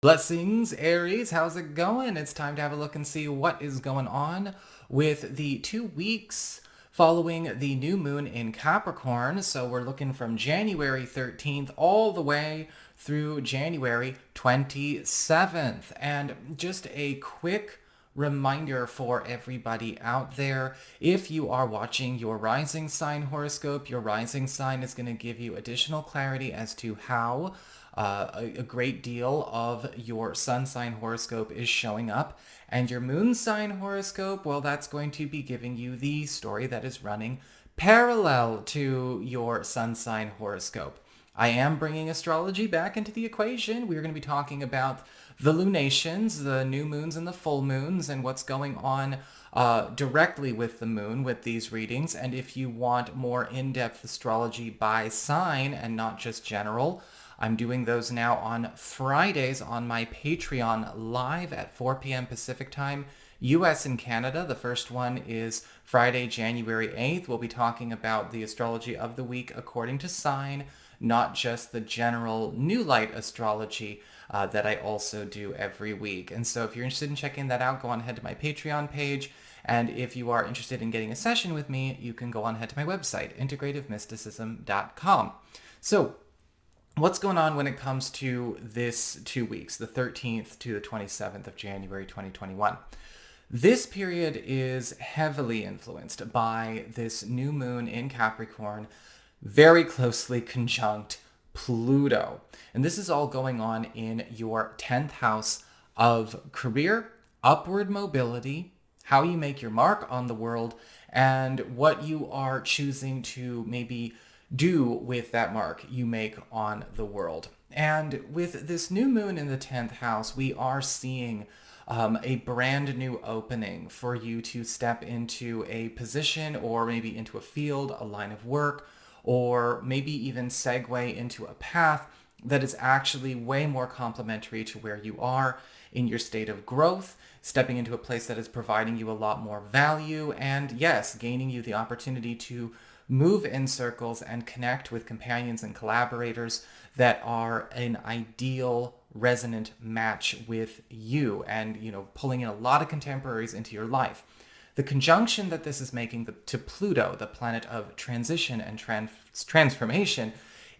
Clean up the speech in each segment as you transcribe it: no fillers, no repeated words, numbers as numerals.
Blessings, Aries. How's it going? It's time to have a look and see what is going on with the 2 weeks following the new moon in Capricorn. So we're looking from January 13th all the way through January 27th. And just a quick reminder for everybody out there, if you are watching your rising sign horoscope, your rising sign is going to give you additional clarity as to how a great deal of your sun sign horoscope is showing up. And your moon sign horoscope, well, that's going to be giving you the story that is running parallel to your sun sign horoscope. I am bringing astrology back into the equation. We're going to be talking about the lunations, the new moons and the full moons, and what's going on directly with the moon with these readings. And if you want more in-depth astrology by sign and not just general, I'm doing those now on Fridays on my Patreon live at 4 p.m. Pacific time, US and Canada. The first one is Friday, January 8th. We'll be talking about the astrology of the week according to sign, not just the general new light astrology that I also do every week. And so if you're interested in checking that out, go on ahead to my Patreon page. And if you are interested in getting a session with me, you can go on ahead to my website, integrativemysticism.com. So what's going on when it comes to this 2 weeks, the 13th to the 27th of January 2021? This period is heavily influenced by this new moon in Capricorn, very closely conjunct Pluto. And this is all going on in your 10th house of career, upward mobility, how you make your mark on the world, and what you are choosing to maybe do with that mark you make on the world. And with this new moon in the 10th house, we are seeing a brand new opening for you to step into a position or maybe into a field, a line of work, or maybe even segue into a path that is actually way more complementary to where you are in your state of growth, stepping into a place that is providing you a lot more value, and yes, gaining you the opportunity to move in circles and connect with companions and collaborators that are an ideal resonant match with you, and pulling in a lot of contemporaries into your life. The conjunction that this is making to Pluto, the planet of transition and transformation,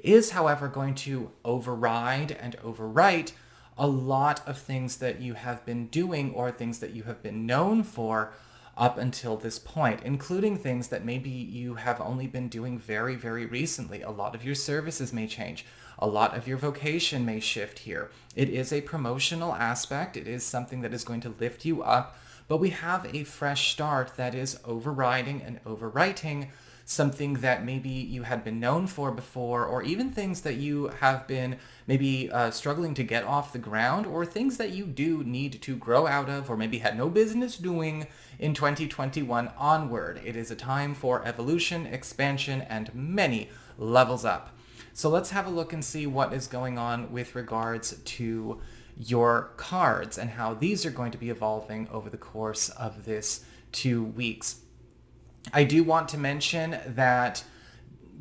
is, however, going to override and overwrite a lot of things that you have been doing or things that you have been known for up until this point, including things that maybe you have only been doing very, very recently. A lot of your services may change. A lot of your vocation may shift here. It is a promotional aspect. It is something that is going to lift you up, but we have a fresh start that is overriding and overwriting something that maybe you had been known for before, or even things that you have been maybe struggling to get off the ground, or things that you do need to grow out of, or maybe had no business doing in 2021 onward. It is a time for evolution, expansion, and many levels up. So let's have a look and see what is going on with regards to your cards and how these are going to be evolving over the course of this 2 weeks. I do want to mention that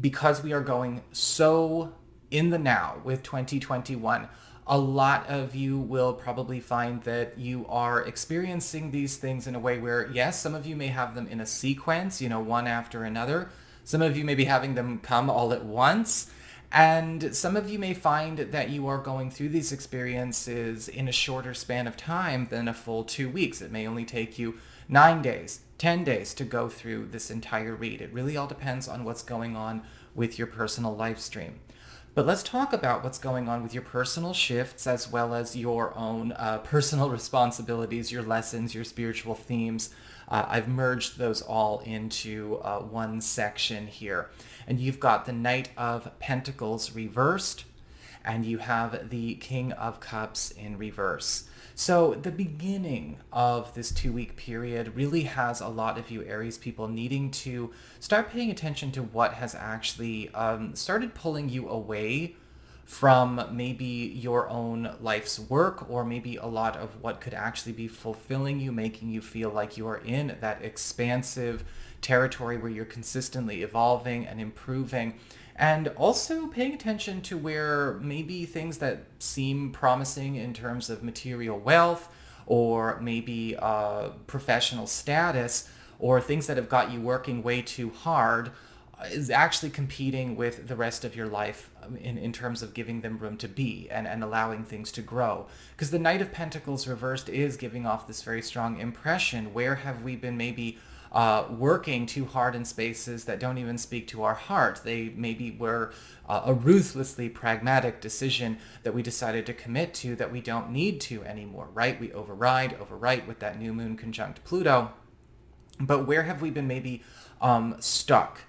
because we are going so in the now with 2021, a lot of you will probably find that you are experiencing these things in a way where, yes, some of you may have them in a sequence, one after another. Some of you may be having them come all at once. And some of you may find that you are going through these experiences in a shorter span of time than a full 2 weeks. It may only take you 9 days, 10 days to go through this entire read. It really all depends on what's going on with your personal life stream. But let's talk about what's going on with your personal shifts as well as your own personal responsibilities, your lessons, your spiritual themes. I've merged those all into one section here. And you've got the Knight of Pentacles reversed, and you have the King of Cups in reverse. So the beginning of this 2-week period really has a lot of you Aries people needing to start paying attention to what has actually started pulling you away from maybe your own life's work, or maybe a lot of what could actually be fulfilling you, making you feel like you are in that expansive territory where you're consistently evolving and improving. And also paying attention to where maybe things that seem promising in terms of material wealth or maybe professional status or things that have got you working way too hard is actually competing with the rest of your life in terms of giving them room to be and allowing things to grow. Because the Knight of Pentacles reversed is giving off this very strong impression. Where have we been maybe working too hard in spaces that don't even speak to our heart? They maybe were a ruthlessly pragmatic decision that we decided to commit to that we don't need to anymore, right? We overwrite with that new moon conjunct Pluto. But where have we been maybe stuck?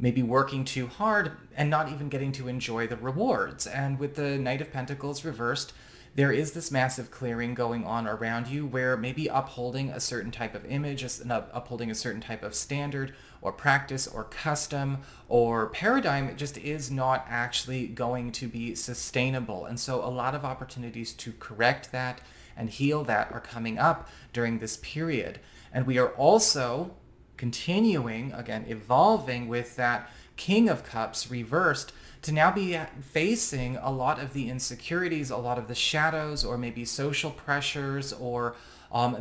Maybe working too hard and not even getting to enjoy the rewards. And with the Knight of Pentacles reversed, there is this massive clearing going on around you where maybe upholding a certain type of image, upholding a certain type of standard or practice or custom or paradigm just is not actually going to be sustainable. And so a lot of opportunities to correct that and heal that are coming up during this period. And we are also continuing, again, evolving with that King of Cups reversed to now be facing a lot of the insecurities, a lot of the shadows, or maybe social pressures, or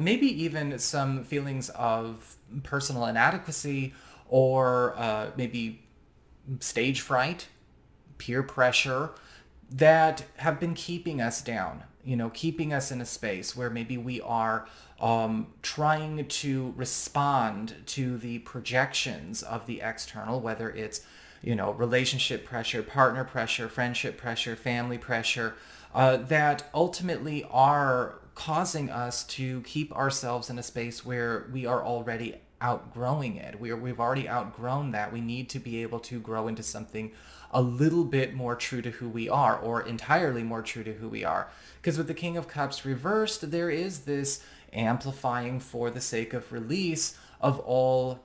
maybe even some feelings of personal inadequacy, or maybe stage fright, peer pressure, that have been keeping us down, keeping us in a space where maybe we are trying to respond to the projections of the external, whether it's, relationship pressure, partner pressure, friendship pressure, family pressure, that ultimately are causing us to keep ourselves in a space where we are already outgrowing it. We've already outgrown that. We need to be able to grow into something a little bit more true to who we are, or entirely more true to who we are. Because with the King of Cups reversed, there is this amplifying for the sake of release of all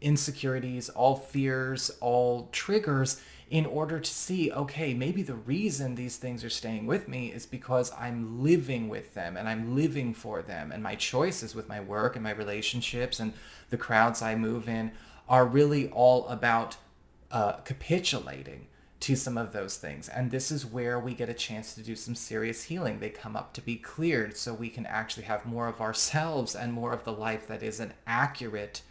insecurities, all fears, all triggers, in order to see, okay, maybe the reason these things are staying with me is because I'm living with them and I'm living for them. And my choices with my work and my relationships and the crowds I move in are really all about capitulating to some of those things. And this is where we get a chance to do some serious healing. They come up to be cleared so we can actually have more of ourselves and more of the life that is an accurate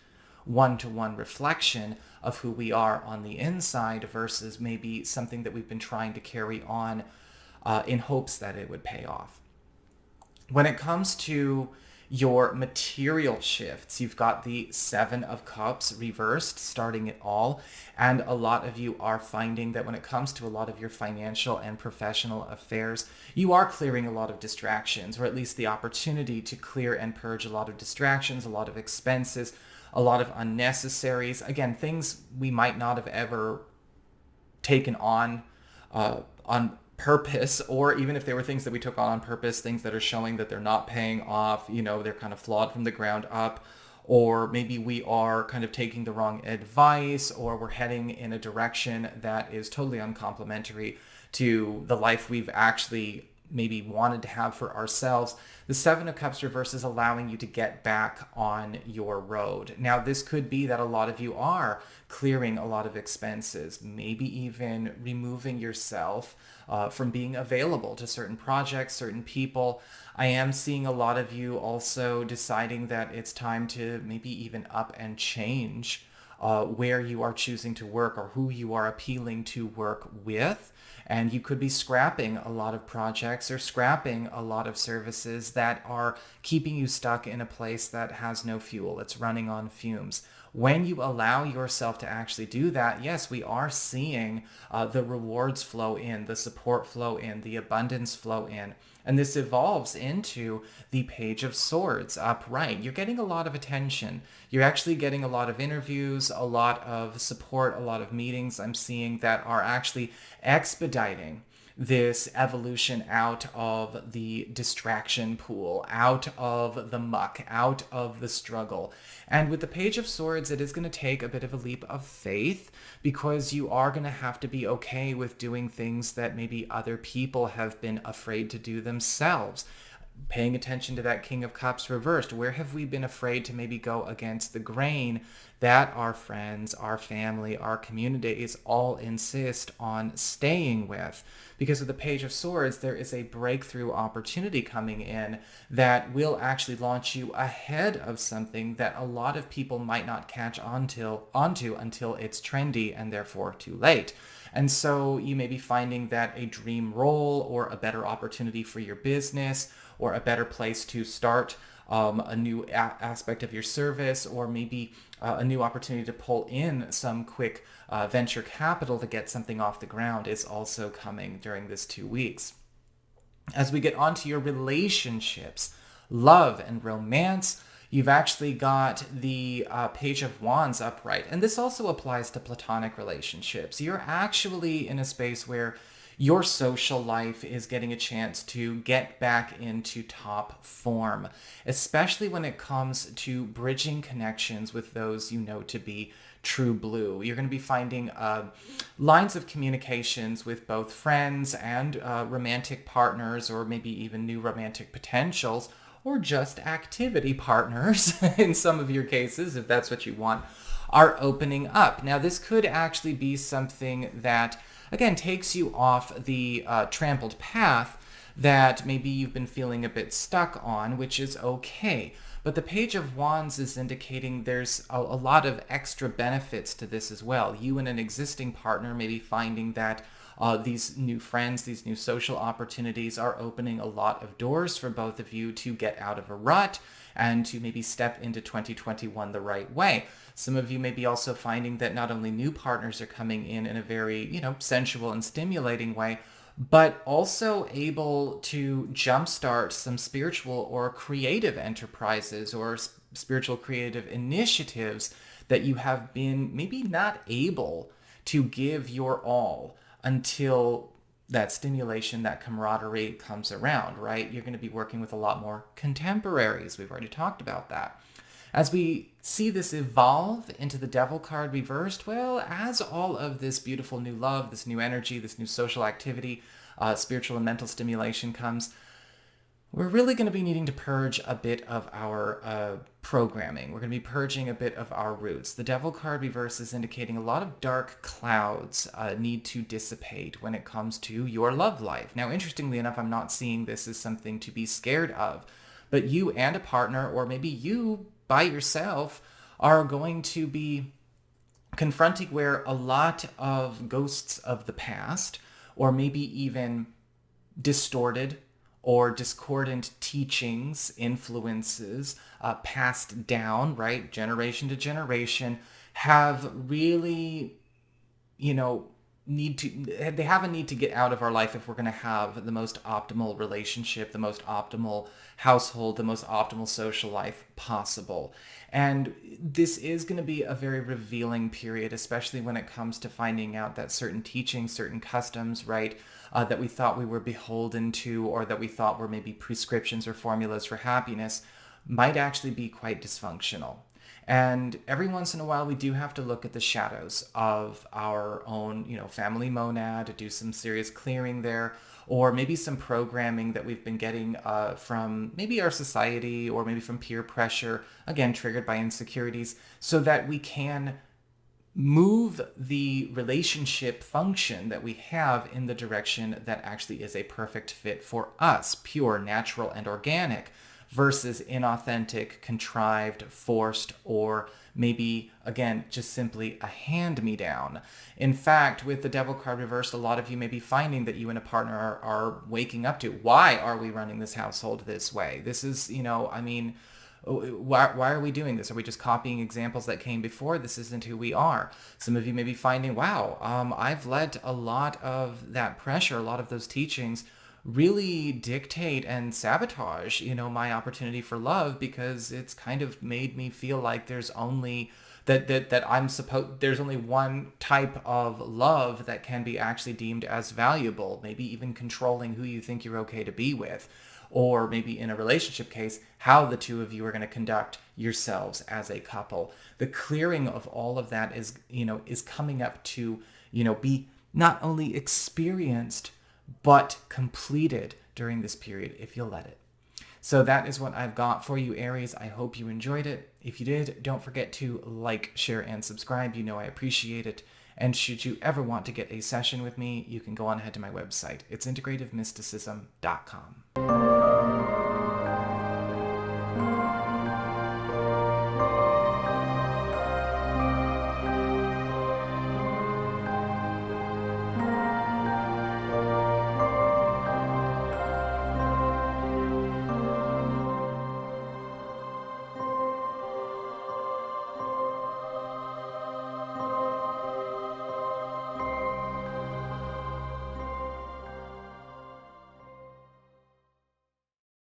one-to-one reflection of who we are on the inside versus maybe something that we've been trying to carry on in hopes that it would pay off. When it comes to your material shifts, you've got the Seven of Cups reversed, starting it all. And a lot of you are finding that when it comes to a lot of your financial and professional affairs, you are clearing a lot of distractions, or at least the opportunity to clear and purge a lot of distractions, a lot of expenses, a lot of unnecessaries. Again, things we might not have ever taken on purpose, or even if they were things that we took on purpose, things that are showing that they're not paying off, they're kind of flawed from the ground up, or maybe we are kind of taking the wrong advice, or we're heading in a direction that is totally uncomplimentary to the life we've actually maybe wanted to have for ourselves. The Seven of Cups reverse is allowing you to get back on your road. Now, this could be that a lot of you are clearing a lot of expenses, maybe even removing yourself from being available to certain projects, certain people. I am seeing a lot of you also deciding that it's time to maybe even up and change where you are choosing to work or who you are appealing to work with. And you could be scrapping a lot of projects or scrapping a lot of services that are keeping you stuck in a place that has no fuel. It's running on fumes. When you allow yourself to actually do that, yes, we are seeing the rewards flow in, the support flow in, the abundance flow in. And this evolves into the Page of Swords upright. You're getting a lot of attention. You're actually getting a lot of interviews, a lot of support, a lot of meetings I'm seeing that are actually expediting this evolution out of the distraction pool, out of the muck, out of the struggle. And with the Page of Swords, it is going to take a bit of a leap of faith, because you are going to have to be okay with doing things that maybe other people have been afraid to do themselves. Paying attention to that King of Cups reversed. Where have we been afraid to maybe go against the grain that our friends, our family, our communities all insist on staying with? Because of the Page of Swords, there is a breakthrough opportunity coming in that will actually launch you ahead of something that a lot of people might not catch onto until it's trendy and therefore too late. And so you may be finding that a dream role or a better opportunity for your business or a better place to start a new aspect of your service, or maybe a new opportunity to pull in some quick venture capital to get something off the ground is also coming during this 2 weeks. As we get onto your relationships, love and romance, you've actually got the Page of Wands upright. And this also applies to platonic relationships. You're actually in a space where your social life is getting a chance to get back into top form, especially when it comes to bridging connections with those you know to be true blue. You're going to be finding lines of communications with both friends and romantic partners, or maybe even new romantic potentials, or just activity partners in some of your cases, if that's what you want, are opening up. Now, this could actually be something that, again, takes you off the trampled path that maybe you've been feeling a bit stuck on, which is okay. But the Page of Wands is indicating there's a lot of extra benefits to this as well. You and an existing partner may be finding that these new friends, these new social opportunities are opening a lot of doors for both of you to get out of a rut and to maybe step into 2021 the right way. Some of you may be also finding that not only new partners are coming in a very, sensual and stimulating way, but also able to jumpstart some spiritual or creative enterprises or spiritual creative initiatives that you have been maybe not able to give your all until that stimulation, that camaraderie comes around, right? You're going to be working with a lot more contemporaries. We've already talked about that. As we see this evolve into the Devil card reversed, well, as all of this beautiful new love, this new energy, this new social activity, spiritual and mental stimulation comes, we're really going to be needing to purge a bit of our programming. We're going to be purging a bit of our roots. The Devil card reverse is indicating a lot of dark clouds need to dissipate when it comes to your love life. Now, interestingly enough, I'm not seeing this as something to be scared of, but you and a partner, or maybe you by yourself, are going to be confronting where a lot of ghosts of the past, or maybe even distorted or discordant teachings, influences passed down, right, generation to generation, have really, they have a need to get out of our life if we're going to have the most optimal relationship, the most optimal household, the most optimal social life possible. And this is going to be a very revealing period, especially when it comes to finding out that certain teachings, certain customs, right, that we thought we were beholden to, or that we thought were maybe prescriptions or formulas for happiness, might actually be quite dysfunctional. And every once in a while, we do have to look at the shadows of our own, family monad, to do some serious clearing there, or maybe some programming that we've been getting from maybe our society, or maybe from peer pressure, again, triggered by insecurities, so that we can move the relationship function that we have in the direction that actually is a perfect fit for us, pure, natural, and organic, versus inauthentic, contrived, forced, or maybe, again, just simply a hand-me-down. In fact, with the Devil card reversed, a lot of you may be finding that you and a partner are waking up to, why are we running this household this way? This is, why are we doing this? Are we just copying examples that came before? This isn't who we are. Some of you may be finding, wow, I've let a lot of that pressure, a lot of those teachings really dictate and sabotage, my opportunity for love, because it's kind of made me feel like there's only there's only one type of love that can be actually deemed as valuable, maybe even controlling who you think you're okay to be with, or maybe in a relationship case, how the two of you are going to conduct yourselves as a couple. The clearing of all of that is coming up to, be not only experienced, but completed during this period, if you'll let it. So that is what I've got for you, Aries. I hope you enjoyed it. If you did, don't forget to like, share, and subscribe. You know I appreciate it. And should you ever want to get a session with me, you can go on ahead to my website. It's integrativemysticism.com.